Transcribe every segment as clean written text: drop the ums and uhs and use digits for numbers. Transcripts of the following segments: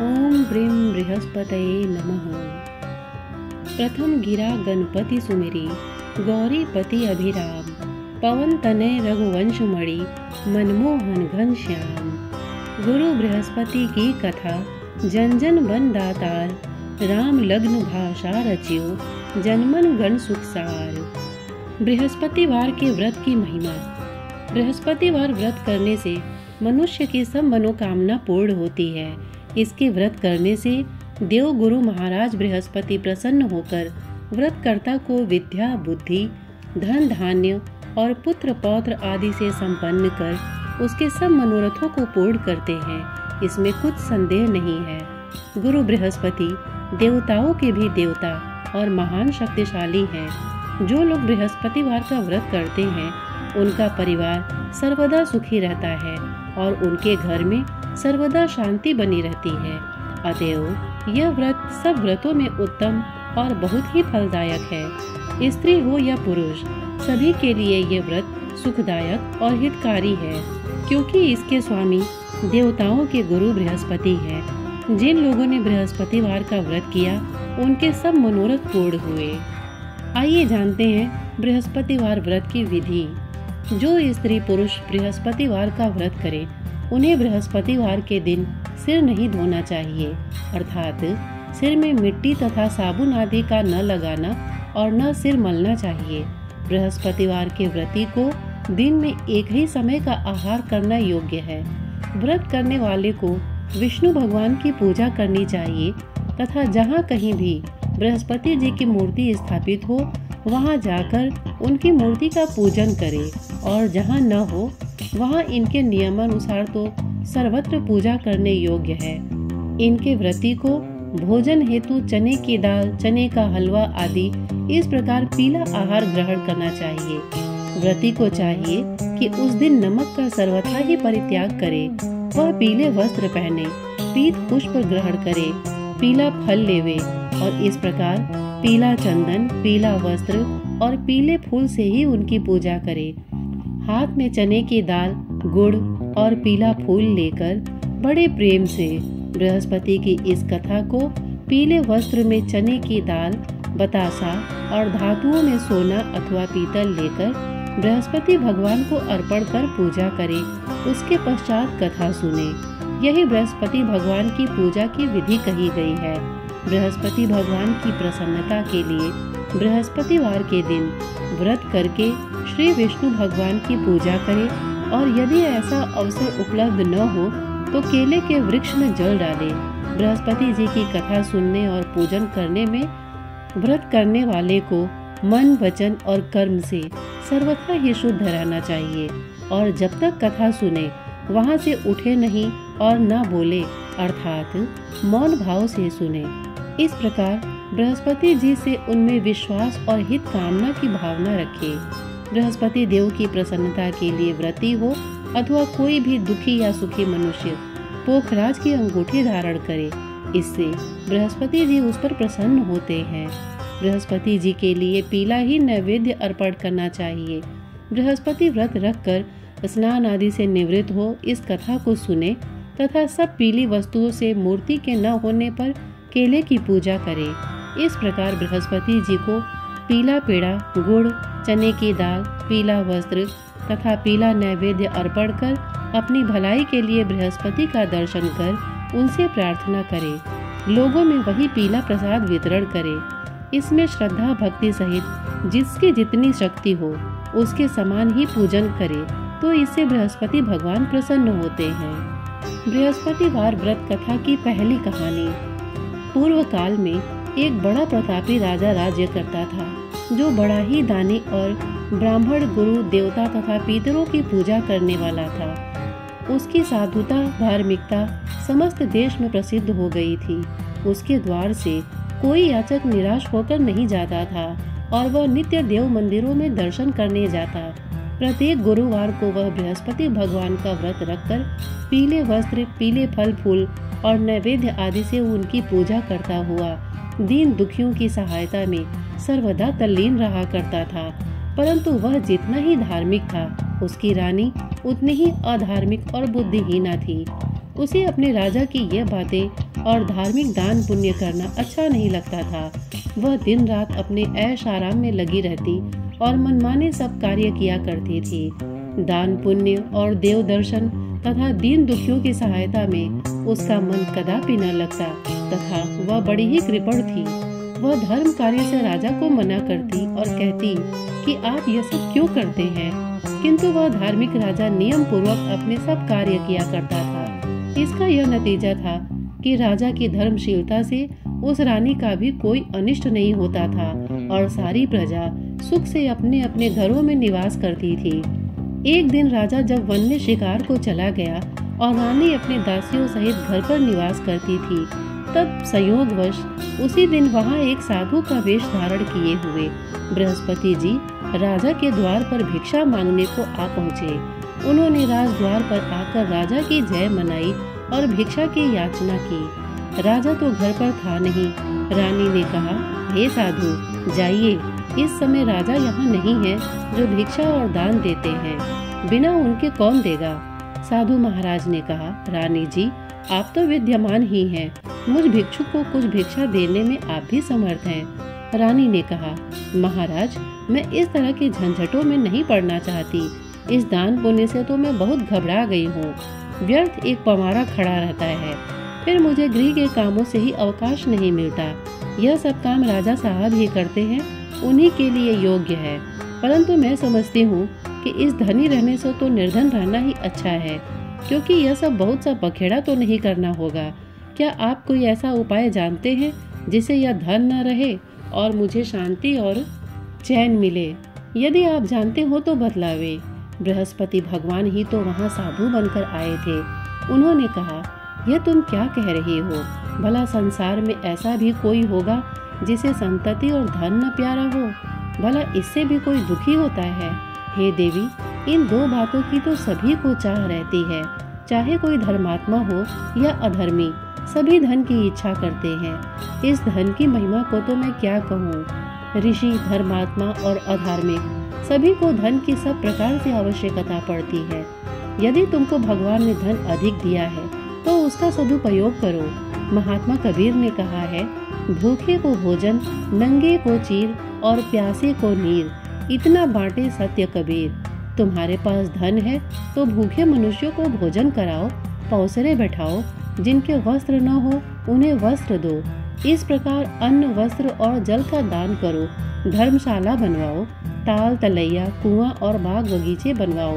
ओम ब्रीं बृहस्पतये नमः। प्रथम गिरा गणपति सुमिरी, गौरीपति अभिराम, पवन तनय रघुवंश मणि, मनमोहन घनश्याम। गुरु बृहस्पति की कथा, जन जन बन दातार, राम लग्न भाषा रचियो, जनमन गण सुखसार। बृहस्पतिवार के व्रत की महिमा। बृहस्पतिवार व्रत करने से मनुष्य की सब मनोकामना पूर्ण होती है। इसके व्रत करने से देव गुरु महाराज बृहस्पति प्रसन्न होकर व्रतकर्ता को विद्या, बुद्धि, धन, धान्य और पुत्र पौत्र आदि से संपन्न कर उसके सब मनोरथों को पूर्ण करते हैं। इसमें कुछ संदेह नहीं है। गुरु बृहस्पति देवताओं के भी देवता और महान शक्तिशाली हैं। जो लोग बृहस्पतिवार का व्रत करते हैं उनका परिवार सर्वदा सुखी रहता है और उनके घर में सर्वदा शांति बनी रहती है। अतएव यह व्रत सब व्रतों में उत्तम और बहुत ही फलदायक है। स्त्री हो या पुरुष, सभी के लिए ये व्रत सुखदायक और हितकारी है, क्योंकि इसके स्वामी देवताओं के गुरु बृहस्पति हैं। जिन लोगों ने बृहस्पतिवार का व्रत किया उनके सब मनोरथ पूर्ण हुए। आइए जानते हैं बृहस्पतिवार व्रत की विधि। जो स्त्री पुरुष बृहस्पतिवार का व्रत करे उन्हें बृहस्पतिवार के दिन सिर नहीं धोना चाहिए, अर्थात सिर में मिट्टी तथा साबुन आदि का न लगाना और न सिर मलना चाहिए। बृहस्पतिवार के व्रती को दिन में एक ही समय का आहार करना योग्य है। व्रत करने वाले को विष्णु भगवान की पूजा करनी चाहिए तथा जहाँ कहीं भी बृहस्पति जी की मूर्ति स्थापित हो वहाँ जाकर उनकी मूर्ति का पूजन करे, और जहाँ न हो वहाँ इनके नियमानुसार तो सर्वत्र पूजा करने योग्य है। इनके व्रती को भोजन हेतु चने की दाल, चने का हलवा आदि इस प्रकार पीला आहार ग्रहण करना चाहिए। व्रती को चाहिए कि उस दिन नमक का सर्वथा ही परित्याग करे। वह पीले वस्त्र पहने, पीत पुष्प ग्रहण करे, पीला फल लेवे और इस प्रकार पीला चंदन, पीला वस्त्र और पीले फूल से ही उनकी पूजा करे। हाथ में चने की दाल, गुड़ और पीला फूल लेकर बड़े प्रेम से बृहस्पति की इस कथा को पीले वस्त्र में चने की दाल, बतासा और धातुओं में सोना अथवा पीतल लेकर बृहस्पति भगवान को अर्पण कर पूजा करे। उसके पश्चात कथा सुने। यही बृहस्पति भगवान की पूजा की विधि कही गई है। बृहस्पति भगवान की प्रसन्नता के लिए बृहस्पतिवार के दिन व्रत करके श्री विष्णु भगवान की पूजा करें, और यदि ऐसा अवसर उपलब्ध न हो तो केले के वृक्ष में जल डाले। बृहस्पति जी की कथा सुनने और पूजन करने में व्रत करने वाले को मन, वचन और कर्म से सर्वथा ही शुद्ध रहना चाहिए, और जब तक कथा सुने वहाँ से उठे नहीं और न बोले, अर्थात मौन भाव से सुने। इस प्रकार बृहस्पति जी से उनमें विश्वास और हित कामना की भावना रखे। बृहस्पति देव की प्रसन्नता के लिए व्रती हो अथवा कोई भी दुखी या सुखी मनुष्य पोखराज की अंगूठी धारण करे, इससे बृहस्पति जी उस पर प्रसन्न होते हैं। बृहस्पति जी के लिए पीला ही नैवेद्य अर्पण करना चाहिए। बृहस्पति व्रत रखकर स्नान आदि से निवृत्त हो इस कथा को सुने तथा सब पीली वस्तुओं से मूर्ति के न होने पर केले की पूजा करे। इस प्रकार बृहस्पति जी को पीला पेड़ा, गुड़, चने की दाल, पीला वस्त्र तथा पीला नैवेद्य अर्पण कर अपनी भलाई के लिए बृहस्पति का दर्शन कर उनसे प्रार्थना करे। लोगों में वही पीला प्रसाद वितरण करे। इसमें श्रद्धा भक्ति सहित जिसकी जितनी शक्ति हो उसके समान ही पूजन करे, तो इससे बृहस्पति भगवान प्रसन्न होते हैं। बृहस्पतिवार व्रत कथा की पहली कहानी। पूर्व काल में एक बड़ा प्रतापी राजा राज्य करता था, जो बड़ा ही दानी और ब्राह्मण, गुरु, देवता तथा पितरों की पूजा करने वाला था। उसकी साधुता, धार्मिकता समस्त देश में प्रसिद्ध हो गई थी। उसके द्वार से कोई याचक निराश होकर नहीं जाता था और वह नित्य देव मंदिरों में दर्शन करने जाता। प्रत्येक गुरुवार को वह बृहस्पति भगवान का व्रत रखकर पीले वस्त्र, पीले फल फूल और नैवेद्य आदि से उनकी पूजा करता हुआ दीन दुखियों की सहायता में सर्वदा तल्लीन रहा करता था। परंतु वह जितना ही धार्मिक था, उसकी रानी उतनी ही अधार्मिक और बुद्धिहीना थी। उसे अपने राजा की यह बातें और धार्मिक दान पुण्य करना अच्छा नहीं लगता था। वह दिन रात अपने ऐश आराम में लगी रहती और मनमाने सब कार्य किया करती थी। दान पुण्य और देव दर्शन तथा दीन दुखियों की सहायता में उसका मन कदापि न लगता तथा वह बड़ी ही कृपण थी। वह धर्म कार्य से राजा को मना करती और कहती कि आप यह सब क्यों करते हैं, किंतु वह धार्मिक राजा नियम पूर्वक अपने सब कार्य किया करता था। इसका यह नतीजा था कि राजा की धर्मशीलता से उस रानी का भी कोई अनिष्ट नहीं होता था और सारी प्रजा सुख से अपने अपने घरों में निवास करती थी। एक दिन राजा जब वन में शिकार को चला गया और रानी अपने दासियों सहित घर पर निवास करती थी, तब संयोगवश उसी दिन वहाँ एक साधु का वेश धारण किए हुए बृहस्पति जी राजा के द्वार पर भिक्षा मांगने को आ पहुँचे। उन्होंने राजद्वार पर आकर राजा की जय मनाई और भिक्षा की याचना की। राजा तो घर पर था नहीं। रानी ने कहा, हे साधु, जाइए, इस समय राजा यहाँ नहीं है जो भिक्षा और दान देते हैं, बिना उनके कौन देगा। साधु महाराज ने कहा, रानी जी, आप तो विद्यमान ही हैं, मुझ भिक्षु को कुछ भिक्षा देने में आप भी समर्थ हैं। रानी ने कहा, महाराज, मैं इस तरह के झंझटों में नहीं पड़ना चाहती। इस दान पुण्य से तो मैं बहुत घबरा गई हूँ। व्यर्थ एक पवारा खड़ा रहता है, फिर मुझे गृह के कामों से ही अवकाश नहीं मिलता। यह सब काम राजा साहब ही करते हैं, उन्हीं के लिए योग्य है। परंतु मैं समझती हूँ कि इस धनी रहने से तो निर्धन रहना ही अच्छा है, क्योंकि यह सब बहुत सा बखेड़ा तो नहीं करना होगा। क्या आप कोई ऐसा उपाय जानते हैं जिससे यह धन न रहे और मुझे शांति और चैन मिले? यदि आप जानते हो तो बतलावे। बृहस्पति भगवान ही तो वहाँ साधु बनकर आए थे। उन्होंने कहा, यह तुम क्या कह रही हो? भला संसार में ऐसा भी कोई होगा जिसे संतति और धन न प्यारा हो? भला इससे भी कोई दुखी होता है? हे देवी, इन दो बातों की तो सभी को चाह रहती है, चाहे कोई धर्मात्मा हो या अधर्मी, सभी धन की इच्छा करते हैं। इस धन की महिमा को तो मैं क्या कहूँ। ऋषि, धर्मात्मा और अधार्मिक सभी को धन की सब प्रकार से आवश्यकता पड़ती है। यदि तुमको भगवान ने धन अधिक दिया है तो उसका सदुपयोग करो। महात्मा कबीर ने कहा है, भूखे को भोजन, नंगे को चीर और प्यासे को नीर, इतना बांटे सत्य कबीर। तुम्हारे पास धन है तो भूखे मनुष्यों को भोजन कराओ, पौसरे बैठाओ, जिनके वस्त्र न हो उन्हें वस्त्र दो। इस प्रकार अन्न, वस्त्र और जल का दान करो। धर्मशाला बनवाओ, ताल, तलैया, कुआं और बाग बगीचे बनवाओ।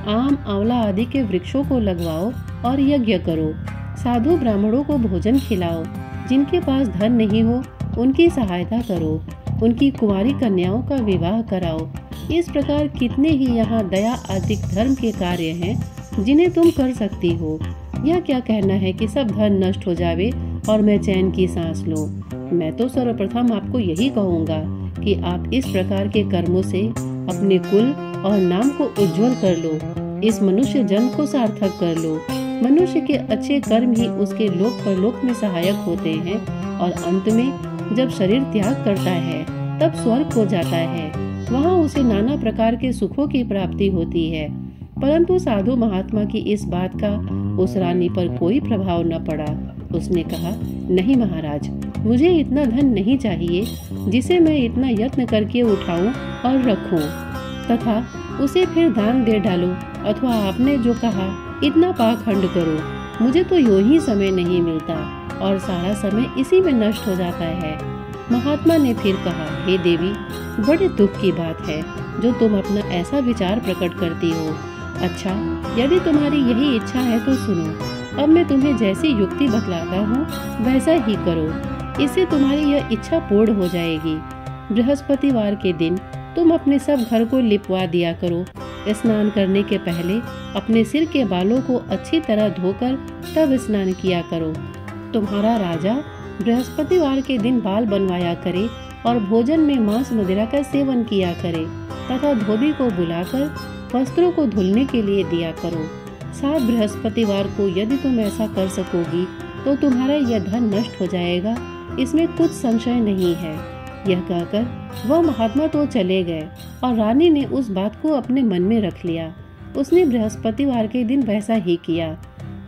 आम, आंवला आदि के वृक्षों को लगवाओ और यज्ञ करो। साधु ब्राह्मणों को भोजन खिलाओ। जिनके पास धन नहीं हो उनकी सहायता करो। उनकी कुंवारी कन्याओं का विवाह कराओ। इस प्रकार कितने ही यहाँ दया आदि धर्म के कार्य हैं जिन्हें तुम कर सकती हो। यह क्या कहना है कि सब धन नष्ट हो जावे और मैं चैन की सांस लूं। मैं तो सर्वप्रथम आपको यही कहूँगा कि आप इस प्रकार के कर्मों से अपने कुल और नाम को उज्जवल कर लो। इस मनुष्य जन्म को सार्थक कर लो। मनुष्य के अच्छे कर्म ही उसके लोक परलोक में सहायक होते हैं और अंत में जब शरीर त्याग करता है तब स्वर्ग हो जाता है। वहाँ उसे नाना प्रकार के सुखों की प्राप्ति होती है। परंतु साधु महात्मा की इस बात का उस रानी पर कोई प्रभाव न पड़ा। उसने कहा, नहीं महाराज, मुझे इतना धन नहीं चाहिए जिसे मैं इतना यत्न करके उठाऊं और रखूं तथा उसे फिर दान दे डालूं, अथवा आपने जो कहा इतना पाखंड करो। मुझे तो यूं ही समय नहीं मिलता और सारा समय इसी में नष्ट हो जाता है। महात्मा ने फिर कहा, हे देवी, बड़े दुख की बात है जो तुम अपना ऐसा विचार प्रकट करती हो। अच्छा, यदि तुम्हारी यही इच्छा है तो सुनो। अब मैं तुम्हें जैसी युक्ति बतलाता हूँ वैसा ही करो, इससे तुम्हारी यह इच्छा पूर्ण हो जाएगी। बृहस्पतिवार के दिन तुम अपने सब घर को लिपवा दिया करो। स्नान करने के पहले अपने सिर के बालों को अच्छी तरह धोकर तब स्नान किया करो। तुम्हारा राजा बृहस्पतिवार के दिन बाल बनवाया करे और भोजन में मांस मदिरा का सेवन किया करे तथा धोबी को बुलाकर वस्त्रों को धुलने के लिए दिया करो। 7 बृहस्पतिवार को यदि तुम ऐसा कर सकोगी तो तुम्हारा यह धन नष्ट हो जाएगा, इसमें कुछ संशय नहीं है। यह कहकर वह महात्मा तो चले गए और रानी ने उस बात को अपने मन में रख लिया। उसने बृहस्पतिवार के दिन वैसा ही किया।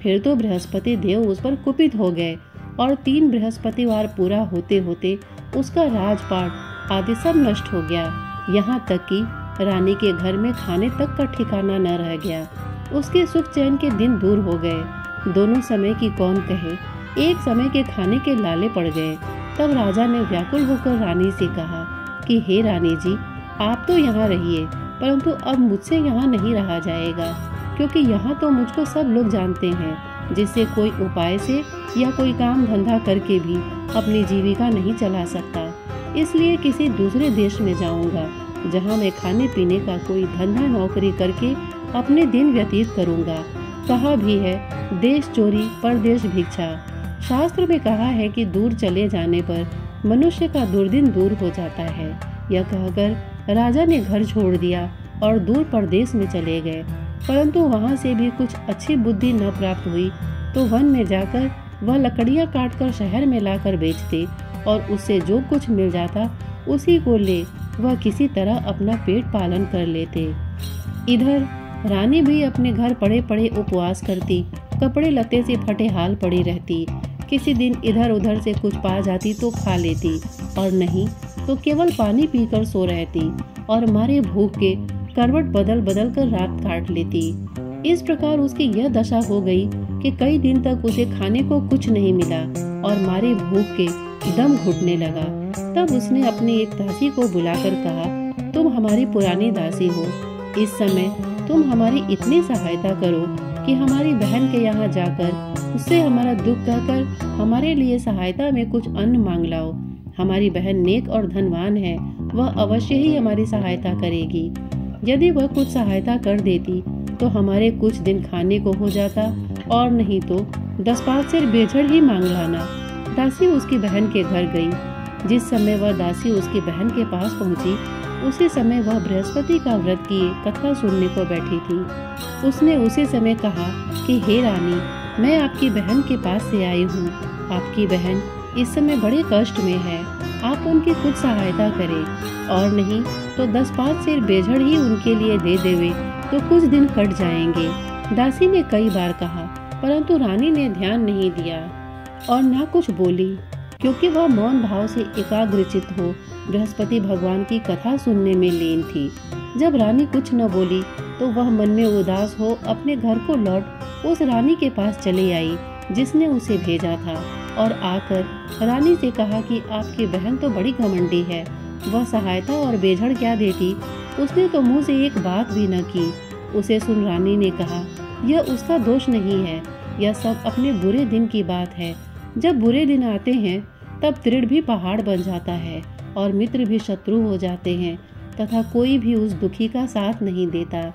फिर तो बृहस्पति देव उस पर कुपित हो गए और 3 बृहस्पतिवार पूरा होते होते उसका राजपाट आदि सब नष्ट हो गया। यहाँ तक कि रानी के घर में खाने तक का ठिकाना न रह गया। उसके सुख चैन के दिन दूर हो गए। दोनों समय की कौन कहे, एक समय के खाने के लाले पड़ गए। तब राजा ने व्याकुल होकर रानी से कहा कि हे रानी जी, आप तो यहाँ रहिए, परंतु अब मुझसे यहाँ नहीं रहा जाएगा, क्योंकि यहाँ तो मुझको सब लोग जानते हैं, जिससे कोई उपाय से या कोई काम धंधा करके भी अपनी जीविका नहीं चला सकता। इसलिए किसी दूसरे देश में जाऊंगा, जहाँ मैं खाने पीने का कोई धंधा नौकरी करके अपने दिन व्यतीत करूंगा। कहा भी है, देश चोरी परदेश भिक्षा। शास्त्र में कहा है कि दूर चले जाने पर मनुष्य का दुर्दिन दूर हो जाता है। यह कहकर राजा ने घर छोड़ दिया और दूर परदेश में चले गए। परंतु वहां से भी कुछ अच्छी बुद्धि न प्राप्त हुई तो वन में जाकर वह लकड़ियां काटकर शहर में लाकर बेचते और उससे जो कुछ मिल जाता उसी को ले वह किसी तरह अपना पेट पालन कर लेते। इधर रानी भी अपने घर पड़े पड़े उपवास करती, कपड़े लत्ते से फटे हाल पड़ी रहती। किसी दिन इधर उधर से कुछ पा जाती तो खा लेती और नहीं तो केवल पानी पीकर सो रहती और मारे भूख के करवट बदल बदल कर रात काट लेती। इस प्रकार उसकी यह दशा हो गई कि कई दिन तक उसे खाने को कुछ नहीं मिला और मारे भूख के दम घुटने लगा। तब उसने अपनी एक दासी को बुलाकर कहा, तुम हमारी पुरानी दासी हो, इस समय तुम हमारी इतनी सहायता करो कि हमारी बहन के यहाँ जाकर उससे हमारा दुख कहकर हमारे लिए सहायता में कुछ अन्न मांग लाओ। हमारी बहन नेक और धनवान है, वह अवश्य ही हमारी सहायता करेगी। यदि वह कुछ सहायता कर देती तो हमारे कुछ दिन खाने को हो जाता, और नहीं तो 10-5 सेर बेझड़ ही मांग लाना। दासी उसकी बहन के घर गई। जिस समय वह दासी उसकी बहन के पास पहुंची, उसी समय वह बृहस्पति का व्रत किए कथा सुनने को बैठी थी। उसने उसी समय कहा कि हे रानी, मैं आपकी बहन के पास से आई हूँ। आपकी बहन इस समय बड़े कष्ट में है, आप उनकी कुछ सहायता करें, और नहीं तो 10-5 सेर बेझड़ ही उनके लिए दे देवे तो कुछ दिन कट जाएंगे। दासी ने कई बार कहा, परंतु रानी ने ध्यान नहीं दिया और ना कुछ बोली, क्योंकि वह मौन भाव से एकाग्रचित हो बृहस्पति भगवान की कथा सुनने में लीन थी। जब रानी कुछ न बोली तो वह मन में उदास हो अपने घर को लौट उस रानी के पास चली आई जिसने उसे भेजा था, और आकर रानी से कहा कि आपकी बहन तो बड़ी घमंडी है, वह सहायता और बेझड़ क्या देती, उसने तो मुँह से एक बात भी न की। उसे सुन रानी ने कहा, यह उसका दोष नहीं है, यह सब अपने बुरे दिन की बात है। जब बुरे दिन आते हैं तब तृण भी पहाड़ बन जाता है और मित्र भी शत्रु हो जाते हैं, तथा कोई भी उस दुखी का साथ नहीं देता।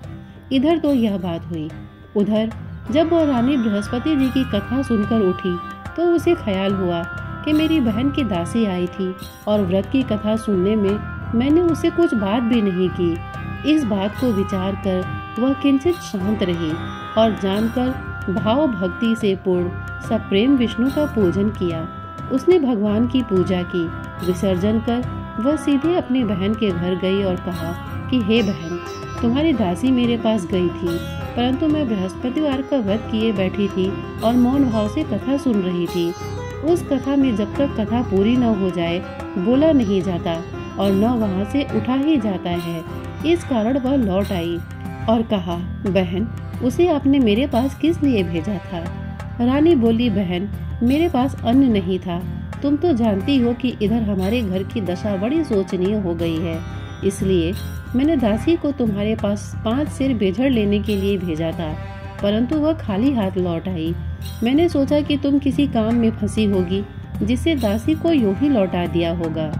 इधर तो यह बात हुई। उधर जब वह रानी बृहस्पति जी की कथा सुनकर उठी तो उसे ख्याल हुआ कि मेरी बहन की दासी आई थी और व्रत की कथा सुनने में मैंने उसे कुछ बात भी नहीं की। इस बात को विचार कर वह किंचित शांत रही और जानकर भाव भक्ति से पूर्ण सप्रेम विष्णु का पूजन किया। उसने भगवान की पूजा की। विसर्जन कर वह सीधे अपनी बहन के घर गई और कहा कि हे बहन, तुम्हारी दासी मेरे पास गई थी, परंतु मैं बृहस्पतिवार का व्रत किए बैठी थी और मौन भाव से कथा सुन रही थी। उस कथा में जब तक कथा पूरी न हो जाए बोला नहीं जाता और न वहाँ से उठा ही जाता है। इस कारण वह लौट आई और कहा, बहन, उसे आपने मेरे पास किस लिए भेजा था? रानी बोली, बहन, मेरे पास अन्न नहीं था। तुम तो जानती हो कि इधर हमारे घर की दशा बड़ी शोचनीय हो गई है, इसलिए मैंने दासी को तुम्हारे पास 5 सेर बेझड़ लेने के लिए भेजा था, परंतु वह खाली हाथ लौट आई। मैंने सोचा कि तुम किसी काम में फंसी होगी, जिससे दासी को यूं ही लौटा दिया होगा।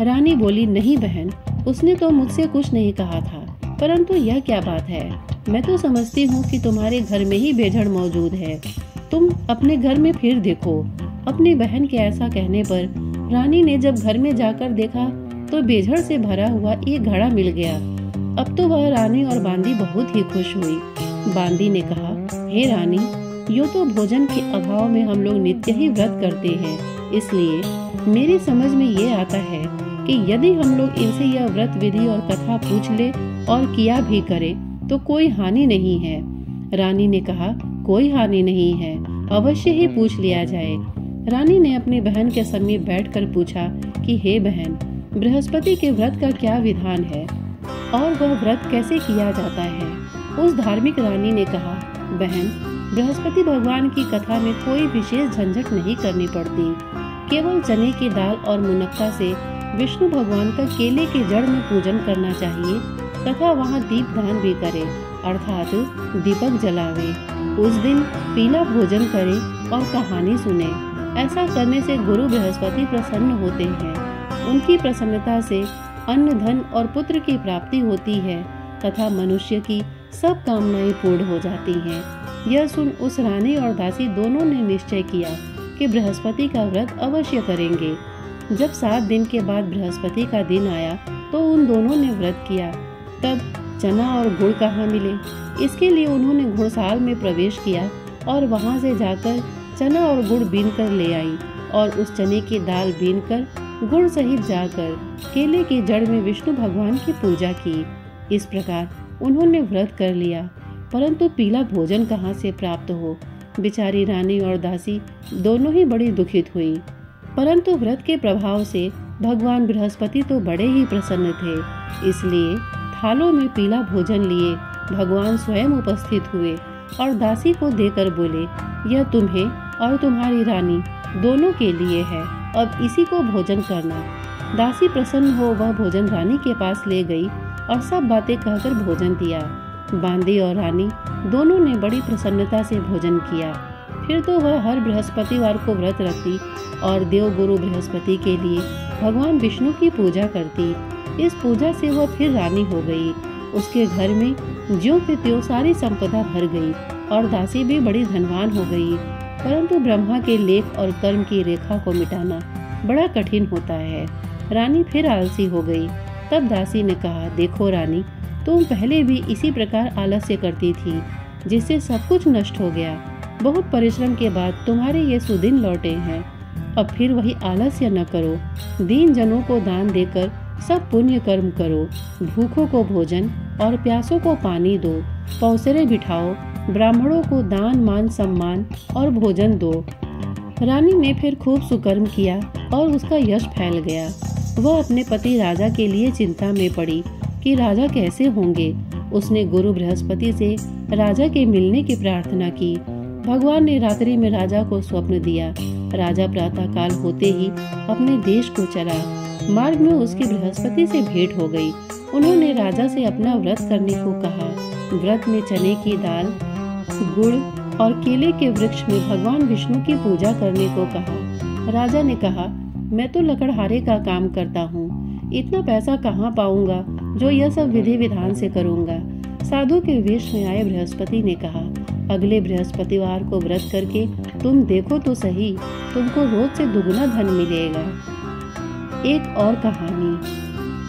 रानी बोली, नहीं बहन, उसने तो मुझसे कुछ नहीं कहा था, परंतु यह क्या बात है? मैं तो समझती हूँ कि तुम्हारे घर में ही बेझड़ मौजूद है। तुम अपने घर में फिर देखो। अपनी बहन के ऐसा कहने पर रानी ने जब घर में जाकर देखा तो बेझड़ से भरा हुआ एक घड़ा मिल गया। अब तो वह रानी और बांदी बहुत ही खुश हुई। बांदी ने कहा, हे रानी, यूँ तो भोजन के अभाव में हम लोग नित्य ही व्रत करते हैं, इसलिए मेरी समझ में ये आता है कि यदि हम लोग इनसे यह व्रत विधि और कथा पूछ ले और किया भी करे तो कोई हानि नहीं है। रानी ने कहा, कोई हानि नहीं है, अवश्य ही पूछ लिया जाए। रानी ने अपनी बहन के समीप बैठकर पूछा कि हे बहन, बृहस्पति के व्रत का क्या विधान है और वह व्रत कैसे किया जाता है। उस धार्मिक रानी ने कहा, बहन, बृहस्पति भगवान की कथा में कोई विशेष झंझट नहीं करनी पड़ती। केवल चने की दाल और मुनक्का से विष्णु भगवान का केले के जड़ में पूजन करना चाहिए तथा वहाँ दीपदान भी करे, अर्थात दीपक जलावे। उस दिन पीला भोजन करे और कहानी सुने। ऐसा करने से गुरु बृहस्पति प्रसन्न होते हैं। उनकी प्रसन्नता से अन्न, धन और पुत्र की प्राप्ति होती है तथा मनुष्य की सब कामनाएं पूर्ण हो जाती हैं। यह सुन उस रानी और दासी दोनों ने निश्चय किया कि बृहस्पति का व्रत अवश्य करेंगे। जब 7 दिन के बाद बृहस्पति का दिन आया तो उन दोनों ने व्रत किया। तब चना और गुड़ कहाँ मिले, इसके लिए उन्होंने घुड़साल में प्रवेश किया और वहां से जाकर चना और गुड़ बीन कर ले आई और उस चने की दाल बीन कर गुड़ सहित जाकर केले की जड़ में विष्णु भगवान की पूजा की। इस प्रकार उन्होंने व्रत कर लिया, परंतु पीला भोजन कहाँ से प्राप्त हो। बेचारी रानी और दासी दोनों ही बड़ी दुखित हुई। परंतु व्रत के प्रभाव से भगवान बृहस्पति तो बड़े ही प्रसन्न थे, इसलिए थालों में पीला भोजन लिए भगवान स्वयं उपस्थित हुए और दासी को देकर बोले, यह तुम्हें और तुम्हारी रानी दोनों के लिए है, अब इसी को भोजन करना। दासी प्रसन्न हो वह भोजन रानी के पास ले गई और सब बातें कहकर भोजन दिया। बांदी और रानी दोनों ने बड़ी प्रसन्नता से भोजन किया। फिर तो वह हर बृहस्पतिवार को व्रत रखती और देवगुरु बृहस्पति के लिए भगवान विष्णु की पूजा करती। इस पूजा से वह फिर रानी हो गई। उसके घर में ज्यों के त्यों सारी संपदा भर गई और दासी भी बड़ी धनवान हो गई। परंतु ब्रह्मा के लेख और कर्म की रेखा को मिटाना बड़ा कठिन होता है। रानी फिर आलसी हो गई। तब दासी ने कहा, देखो रानी, तुम पहले भी इसी प्रकार आलस्य करती थी, जिससे सब कुछ नष्ट हो गया। बहुत परिश्रम के बाद तुम्हारे ये सुदिन लौटे हैं। अब फिर वही आलस्य न करो। दीन जनों को दान देकर सब पुण्य कर्म करो। भूखों को भोजन और प्यासों को पानी दो। पौसरे बिठाओ। ब्राह्मणों को दान, मान, सम्मान और भोजन दो। रानी ने फिर खूब सुकर्म किया और उसका यश फैल गया। वह अपने पति राजा के लिए चिंता में पड़ी कि राजा कैसे होंगे। उसने गुरु बृहस्पति से राजा के मिलने की प्रार्थना की। भगवान ने रात्रि में राजा को स्वप्न दिया। राजा प्रातः काल होते ही अपने देश को चला। मार्ग में उसकी बृहस्पति से भेंट हो गई। उन्होंने राजा से अपना व्रत करने को कहा। व्रत में चने की दाल, गुड़ और केले के वृक्ष में भगवान विष्णु की पूजा करने को कहा। राजा ने कहा, मैं तो लकड़हारे का काम करता हूँ, इतना पैसा कहाँ पाऊंगा जो यह सब विधि विधान से करूँगा। साधु के वेश में आए बृहस्पति ने कहा, अगले बृहस्पतिवार को व्रत करके तुम देखो तो सही, तुमको रोज से दुगुना धन मिलेगा। एक और कहानी।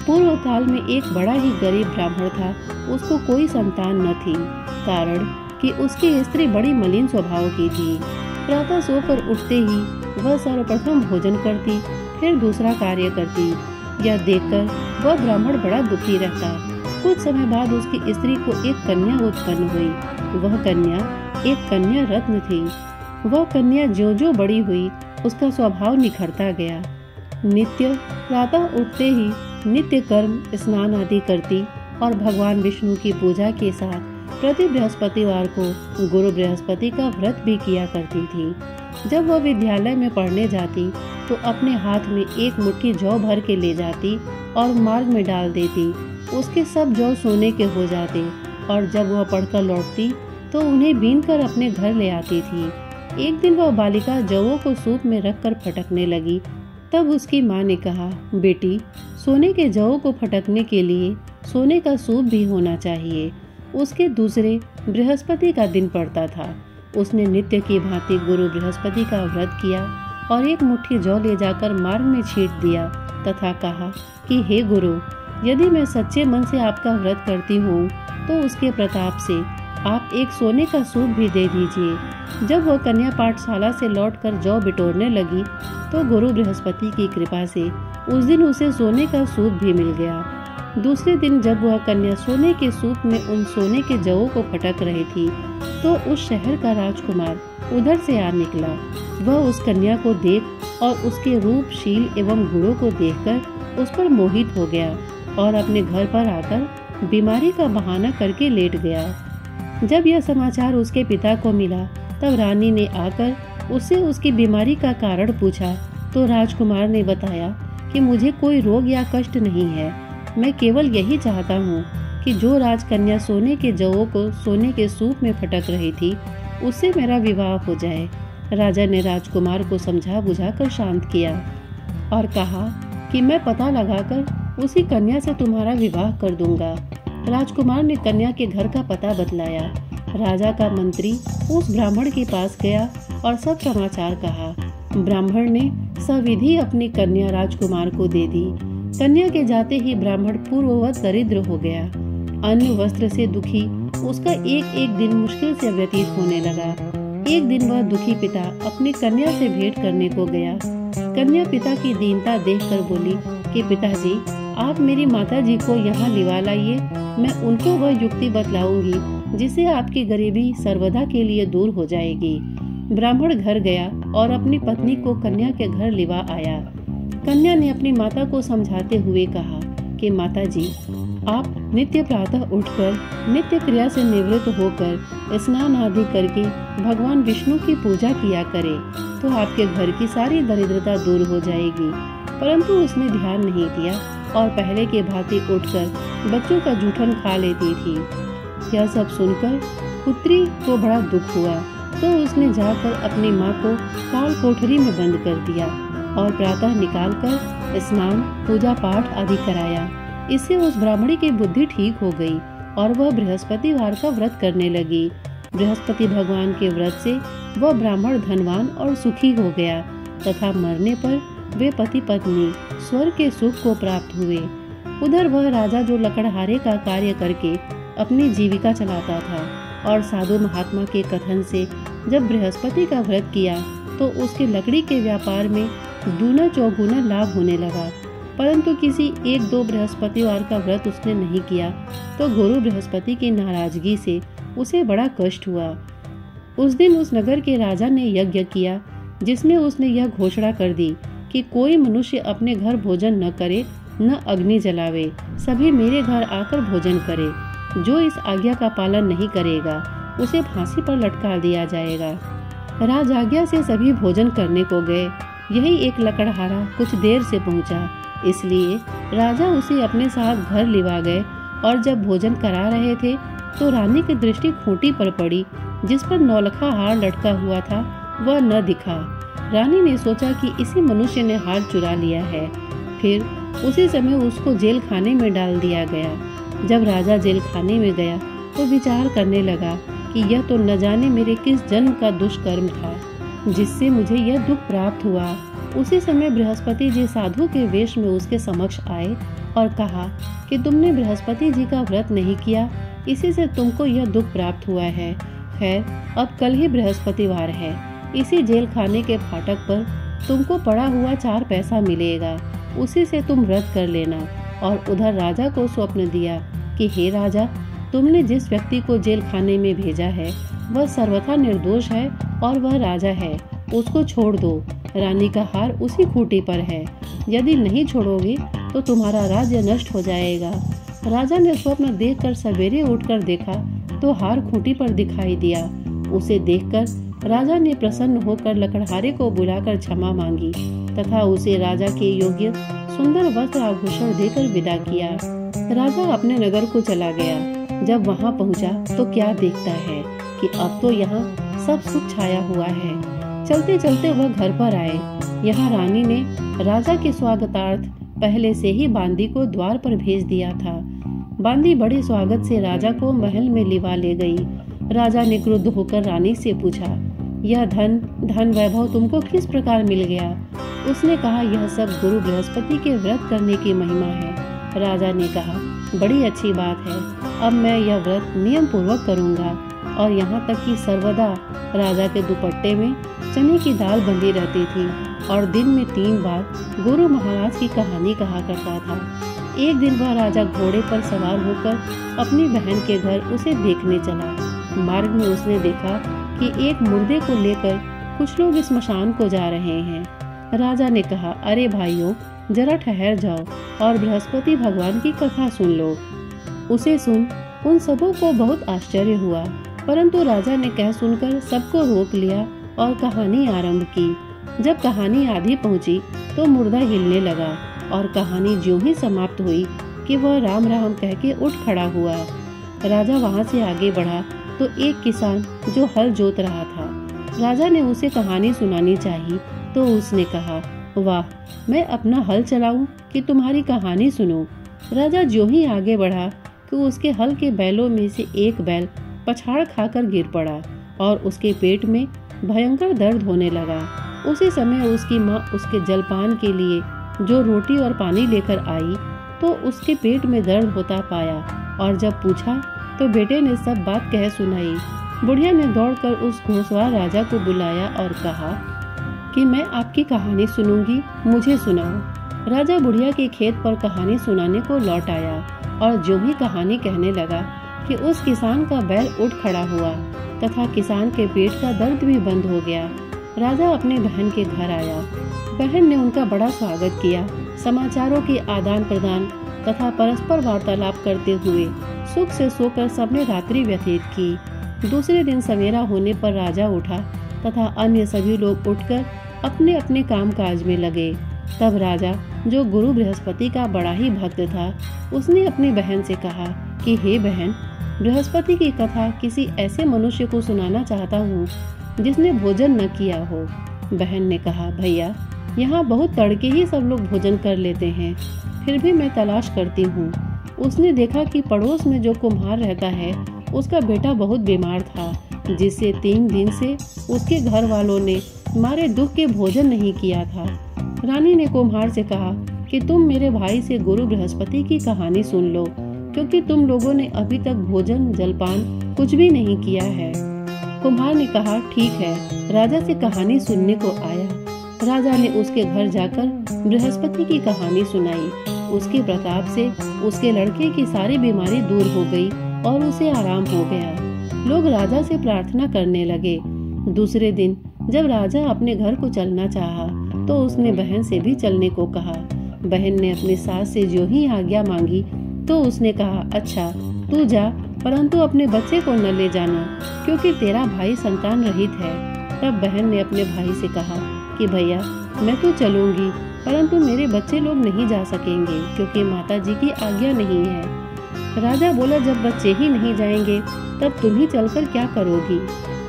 पूर्व काल में एक बड़ा ही गरीब ब्राह्मण था। उसको कोई संतान न थी, कारण कि उसकी स्त्री बड़ी मलिन स्वभाव की थी। प्रातः सोकर उठते ही वह सर्वप्रथम भोजन करती, फिर दूसरा कार्य करती। यह देखकर वह ब्राह्मण बड़ा दुखी रहता। कुछ समय बाद उसकी स्त्री को एक कन्या उत्पन्न हुई। वह कन्या एक कन्या रत्न थी। वह कन्या ज्यों-ज्यों बड़ी हुई, उसका स्वभाव निखरता गया। नित्य प्रातः उठते ही नित्य कर्म, स्नान आदि करती और भगवान विष्णु की पूजा के साथ प्रति बृहस्पतिवार को गुरु बृहस्पति का व्रत भी किया करती थी। जब वह विद्यालय में पढ़ने जाती तो अपने हाथ में एक मुट्ठी जौ भर के ले जाती और मार्ग में डाल देती। उसके सब जौ सोने के हो जाते और जब वह पढ़कर लौटती तो उन्हें बीन कर अपने घर ले आती थी। एक दिन वह बालिका जौओं को सूप में रखकर फटकने लगी। तब उसकी माँ ने कहा, बेटी, सोने के जौओं को फटकने के लिए सोने का सूप भी होना चाहिए। उसके दूसरे बृहस्पति का दिन पड़ता था। उसने नित्य की भांति गुरु बृहस्पति का व्रत किया और एक मुट्ठी जौ ले जाकर मार्ग में छींट दिया तथा कहा कि हे गुरु, यदि मैं सच्चे मन से आपका व्रत करती हूँ तो उसके प्रताप से आप एक सोने का सूप भी दे दीजिए। जब वह कन्या पाठशाला से लौटकर जौ बिटोरने लगी तो गुरु बृहस्पति की कृपा से उस दिन उसे सोने का सूप भी मिल गया। दूसरे दिन जब वह कन्या सोने के सूप में उन सोने के जवों को फटक रही थी, तो उस शहर का राजकुमार उधर से आ निकला। वह उस कन्या को देख और उसके रूप, शील एवं गुणों को देखकर उस पर मोहित हो गया और अपने घर पर आकर बीमारी का बहाना करके लेट गया। जब यह समाचार उसके पिता को मिला, तब रानी ने आकर उससे उसकी बीमारी का कारण पूछा, तो राजकुमार ने बताया कि मुझे कोई रोग या कष्ट नहीं है, मैं केवल यही चाहता हूँ कि जो राजकन्या सोने के जवों को सोने के सूप में फटक रही थी, उससे मेरा विवाह हो जाए। राजा ने राजकुमार को समझा बुझाकर शांत किया और कहा कि मैं पता लगाकर उसी कन्या से तुम्हारा विवाह कर दूंगा। राजकुमार ने कन्या के घर का पता बतलाया। राजा का मंत्री उस ब्राह्मण के पास गया और सब समाचार कहा। ब्राह्मण ने सविधि अपनी कन्या राजकुमार को दे दी। कन्या के जाते ही ब्राह्मण पूर्ववत दरिद्र हो गया। अन्न वस्त्र से दुखी उसका एक एक दिन मुश्किल से व्यतीत होने लगा। एक दिन वह दुखी पिता अपनी कन्या से भेंट करने को गया। कन्या पिता की दीनता देखकर बोली कि पिताजी, आप मेरी माताजी को यहाँ लिवा लाइए, मैं उनको वह युक्ति बतलाऊंगी जिससे आपकी गरीबी सर्वदा के लिए दूर हो जाएगी। ब्राह्मण घर गया और अपनी पत्नी को कन्या के घर लिवा आया। कन्या ने अपनी माता को समझाते हुए कहा कि माताजी, आप नित्य प्रातः उठकर नित्य क्रिया से निवृत्त होकर स्नान आदि करके भगवान विष्णु की पूजा किया करें, तो आपके घर की सारी दरिद्रता दूर हो जाएगी। परंतु उसने ध्यान नहीं दिया और पहले के भांति उठकर बच्चों का जूठन खा लेती थी। यह सब सुनकर पुत्री को बड़ा दुख हुआ, तो उसने जाकर अपनी माँ को काल कोठरी में बंद कर दिया और प्रातः निकालकर स्नान, पूजा पाठ आदि कराया। इससे उस ब्राह्मणी की बुद्धि ठीक हो गई और वह बृहस्पतिवार का व्रत करने लगी। बृहस्पति भगवान के व्रत से वह ब्राह्मण धनवान और सुखी हो गया तथा मरने पर वे पति पत्नी स्वर्ग के सुख को प्राप्त हुए। उधर वह राजा जो लकड़हारे का कार्य करके अपनी जीविका चलाता था और साधु महात्मा के कथन से जब बृहस्पति का व्रत किया तो उसके लकड़ी के व्यापार में दूना चौगुना लाभ होने लगा। परंतु किसी एक दो बृहस्पतिवार का व्रत उसने नहीं किया तो गुरु बृहस्पति की नाराजगी से उसे बड़ा कष्ट हुआ। उस दिन उस नगर के राजा ने यज्ञ किया जिसमें उसने यह घोषणा कर दी कि कोई मनुष्य अपने घर भोजन न करे, न अग्नि जलावे, सभी मेरे घर आकर भोजन करे। जो इस आज्ञा का पालन नहीं करेगा उसे फांसी पर लटका दिया जाएगा। राजआज्ञा से सभी भोजन करने को गए। यही एक लकड़हारा कुछ देर से पहुंचा, इसलिए राजा उसे अपने साथ घर लिवा गए और जब भोजन करा रहे थे तो रानी की दृष्टि खूंटी पर पड़ी जिस पर नौलखा हार लटका हुआ था, वह न दिखा। रानी ने सोचा कि इसी मनुष्य ने हार चुरा लिया है। फिर उसी समय उसको जेल खाने में डाल दिया गया। जब राजा जेल खाने में गया तो विचार करने लगा कि यह तो न जाने मेरे किस जन्म का दुष्कर्म था जिससे मुझे यह दुख प्राप्त हुआ। उसी समय बृहस्पति जी साधु के वेश में उसके समक्ष आए और कहा कि तुमने बृहस्पति जी का व्रत नहीं किया, इसी से तुमको यह दुख प्राप्त हुआ है। खैर, अब कल ही बृहस्पतिवार है, इसी जेल खाने के फाटक पर तुमको पड़ा हुआ 4 पैसा मिलेगा, उसी से तुम व्रत कर लेना। और उधर राजा को स्वप्न दिया कि हे राजा, तुमने जिस व्यक्ति को जेल खाने में भेजा है वह सर्वथा निर्दोष है और वह राजा है, उसको छोड़ दो। रानी का हार उसी खूंटी पर है, यदि नहीं छोड़ोगे तो तुम्हारा राज्य नष्ट हो जाएगा। राजा ने स्वप्न देखकर सवेरे उठकर देखा तो हार खूंटी पर दिखाई दिया। उसे देखकर राजा ने प्रसन्न होकर लकड़हारे को बुलाकर क्षमा मांगी तथा उसे राजा के योग्य सुंदर वस्त्र आभूषण देकर विदा किया। राजा अपने नगर को चला गया। जब वहां पहुंचा तो क्या देखता है कि अब तो यहाँ सब सुख छाया हुआ है। चलते चलते वह घर पर आए। यहाँ रानी ने राजा के स्वागतार्थ पहले से ही बांदी को द्वार पर भेज दिया था। बांदी बड़े स्वागत से राजा को महल में लिवा ले गई। राजा ने क्रुद्ध होकर रानी से पूछा, यह धन वैभव तुमको किस प्रकार मिल गया? उसने कहा, यह सब गुरु बृहस्पति के व्रत करने की महिमा है। राजा ने कहा, बड़ी अच्छी बात है, अब मैं यह व्रत नियम पूर्वक करूंगा। और यहाँ तक कि सर्वदा राजा के दुपट्टे में चने की दाल बंधी रहती थी और दिन में 3 बार गुरु महाराज की कहानी कहा करता था। एक दिन वह राजा घोड़े पर सवार होकर अपनी बहन के घर उसे देखने चला। मार्ग में उसने देखा कि एक मुर्दे को लेकर कुछ लोग स्मशान को जा रहे हैं। राजा ने कहा, अरे भाइयों, जरा ठहर जाओ और बृहस्पति भगवान की कथा सुन लो। उसे सुन उन सबों को बहुत आश्चर्य हुआ, परंतु राजा ने कह सुनकर सबको रोक लिया और कहानी आरंभ की। जब कहानी आधी पहुंची तो मुर्दा हिलने लगा और कहानी ज्यों ही समाप्त हुई कि वह राम राम कह के उठ खड़ा हुआ। राजा वहां से आगे बढ़ा तो एक किसान जो हल जोत रहा था, राजा ने उसे कहानी सुनानी चाहिए तो उसने कहा, वाह, मैं अपना हल चलाऊं कि तुम्हारी कहानी सुनूं। राजा ज्यों ही आगे बढ़ा कि उसके हल के बैलों में से एक बैल पछाड़ खाकर गिर पड़ा और उसके पेट में भयंकर दर्द होने लगा। उसी समय उसकी माँ उसके जलपान के लिए जो रोटी और पानी लेकर आई तो उसके पेट में दर्द होता पाया और जब पूछा तो बेटे ने सब बात कह सुनाई। बुढ़िया ने दौड़कर उस घोड़सवार राजा को बुलाया और कहा कि मैं आपकी कहानी सुनूंगी, मुझे सुनाओ। राजा बुढ़िया के खेत पर कहानी सुनाने को लौट आया और जो ही कहानी कहने लगा कि उस किसान का बैल उठ खड़ा हुआ तथा किसान के पेट का दर्द भी बंद हो गया। राजा अपने बहन के घर आया। बहन ने उनका बड़ा स्वागत किया। समाचारों के आदान प्रदान तथा परस्पर वार्तालाप करते हुए सुख से सोकर सबने रात्रि व्यतीत की। दूसरे दिन सवेरा होने पर राजा उठा तथा अन्य सभी लोग उठकर अपने अपने काम काज में लगे। तब राजा, जो गुरु बृहस्पति का बड़ा ही भक्त था, उसने अपनी बहन से कहा कि हे बहन, बृहस्पति की कथा किसी ऐसे मनुष्य को सुनाना चाहता हूँ जिसने भोजन न किया हो। बहन ने कहा, भैया, यहाँ बहुत तड़के ही सब लोग भोजन कर लेते हैं, फिर भी मैं तलाश करती हूँ। उसने देखा कि पड़ोस में जो कुम्हार रहता है उसका बेटा बहुत बीमार था, जिससे 3 दिन से उसके घर वालों ने मारे दुख के भोजन नहीं किया था। रानी ने कुम्हार से कहा कि तुम मेरे भाई से गुरु बृहस्पति की कहानी सुन लो, क्योंकि तुम लोगों ने अभी तक भोजन जलपान कुछ भी नहीं किया है। कुम्हार ने कहा, ठीक है। राजा से कहानी सुनने को आया। राजा ने उसके घर जाकर बृहस्पति की कहानी सुनाई। उसके प्रताप से उसके लड़के की सारी बीमारी दूर हो गई और उसे आराम हो गया। लोग राजा से प्रार्थना करने लगे। दूसरे दिन जब राजा अपने घर को चलना चाहा तो उसने बहन से भी चलने को कहा। बहन ने अपनी सास से जो ही आज्ञा मांगी तो उसने कहा, अच्छा तू जा, परंतु अपने बच्चे को न ले जाना, क्योंकि तेरा भाई संतान रहित है। तब बहन ने अपने भाई से कहा कि भैया, मैं तो चलूंगी, परंतु मेरे बच्चे लोग नहीं जा सकेंगे, क्योंकि माता जी की आज्ञा नहीं है। राजा बोला, जब बच्चे ही नहीं जाएंगे तब तुम ही चलकर क्या करोगी।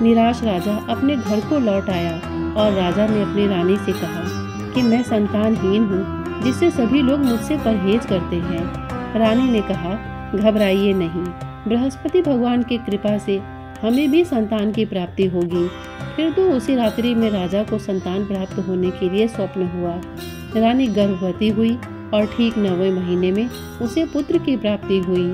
निराश राजा अपने घर को लौट आया और राजा ने अपनी रानी से कहा कि मैं संतानहीन हूँ, जिससे सभी लोग मुझसे परहेज करते हैं। रानी ने कहा, घबराइए नहीं, बृहस्पति भगवान की कृपा से हमें भी संतान की प्राप्ति होगी। फिर तो उसी रात्रि में राजा को संतान प्राप्त होने के लिए स्वप्न हुआ। रानी गर्भवती हुई और ठीक 9वें महीने में उसे पुत्र की प्राप्ति हुई।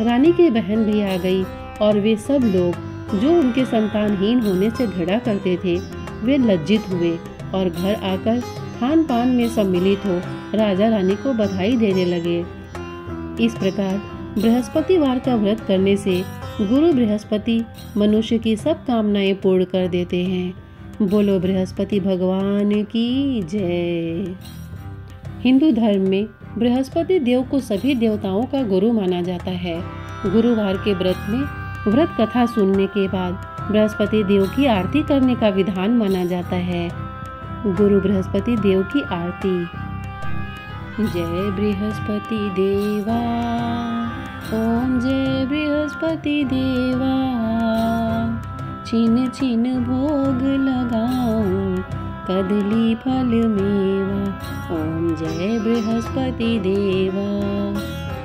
रानी की बहन भी आ गई और वे सब लोग जो उनके संतानहीन होने से घृणा करते थे, वे लज्जित हुए और घर आकर खान पान में सम्मिलित हो राजा रानी को बधाई देने लगे। इस प्रकार बृहस्पतिवार का व्रत करने से गुरु बृहस्पति मनुष्य की सब कामनाएं पूर्ण कर देते हैं। बोलो बृहस्पति भगवान की जय। हिंदू धर्म में बृहस्पति देव को सभी देवताओं का गुरु माना जाता है। गुरुवार के व्रत में व्रत कथा सुनने के बाद बृहस्पति देव की आरती करने का विधान माना जाता है। गुरु बृहस्पति देव की आरती। जय बृहस्पति देवा, ओम जय बृहस्पति देवा, छिन छिन भोग लगाऊं कदली फल मेवा। ओम जय बृहस्पति देवा,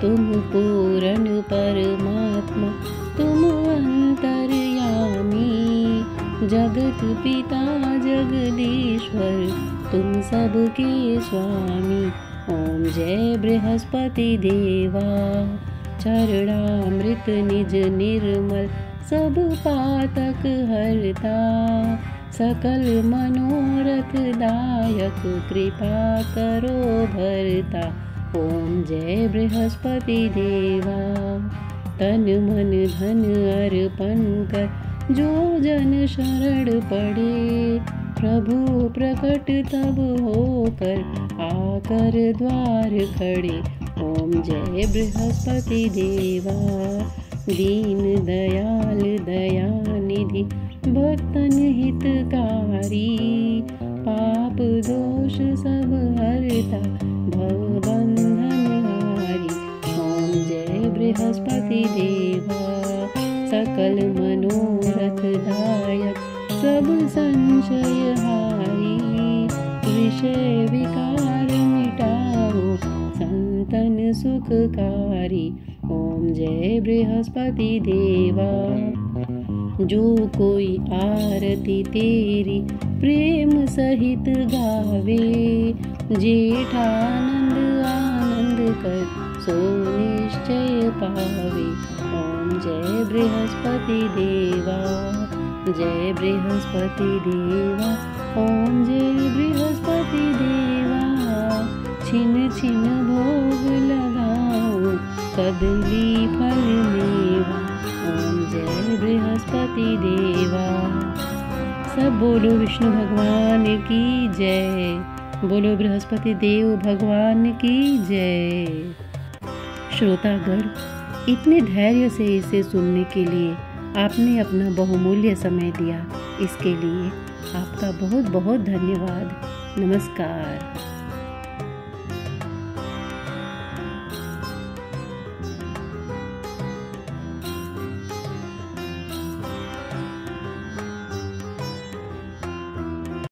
तुम पूर्ण परमात्मा, तुम अंतर्यामी, जगत पिता जगदीश्वर, तुम सबके स्वामी। ओम जय बृहस्पति देवा, चरणामृत निज निर्मल, सब पातक हरता, सकल मनोरथ दायक, कृपा करो भरता। ओम जय बृहस्पति देवा। तन मन धन अर्पण कर जो जन शरण पड़े, प्रभु प्रकट तब होकर आकर द्वार खड़े। ओम जय बृहस्पति देवा। दीन दयाल दयानिधि भक्तन हितकारी, पाप दोष सब हरता भवबंधन हारी। ओम जय बृहस्पति देवा। सकल मनोरथ दायक सब संशय हारी, विषय विकार मिटाओ संतन सुखकारी। ओम जय बृहस्पति देवा। जो कोई आरती तेरी प्रेम सहित गावे, जेठानंद आनंद कर सो निश्चय पावे। ओम जय बृहस्पति देवा। जय बृहस्पति देवा। ओम जय बृहस्पति देवा। छिन छिन भोग लगाओ कदली फल मेवा। ओम जय बृहस्पति देवा। सब बोलो विष्णु भगवान की जय। बोलो बृहस्पति देव भगवान की जय। श्रोतागण, इतने धैर्य से इसे सुनने के लिए आपने अपना बहुमूल्य समय दिया, इसके लिए आपका बहुत बहुत धन्यवाद। नमस्कार।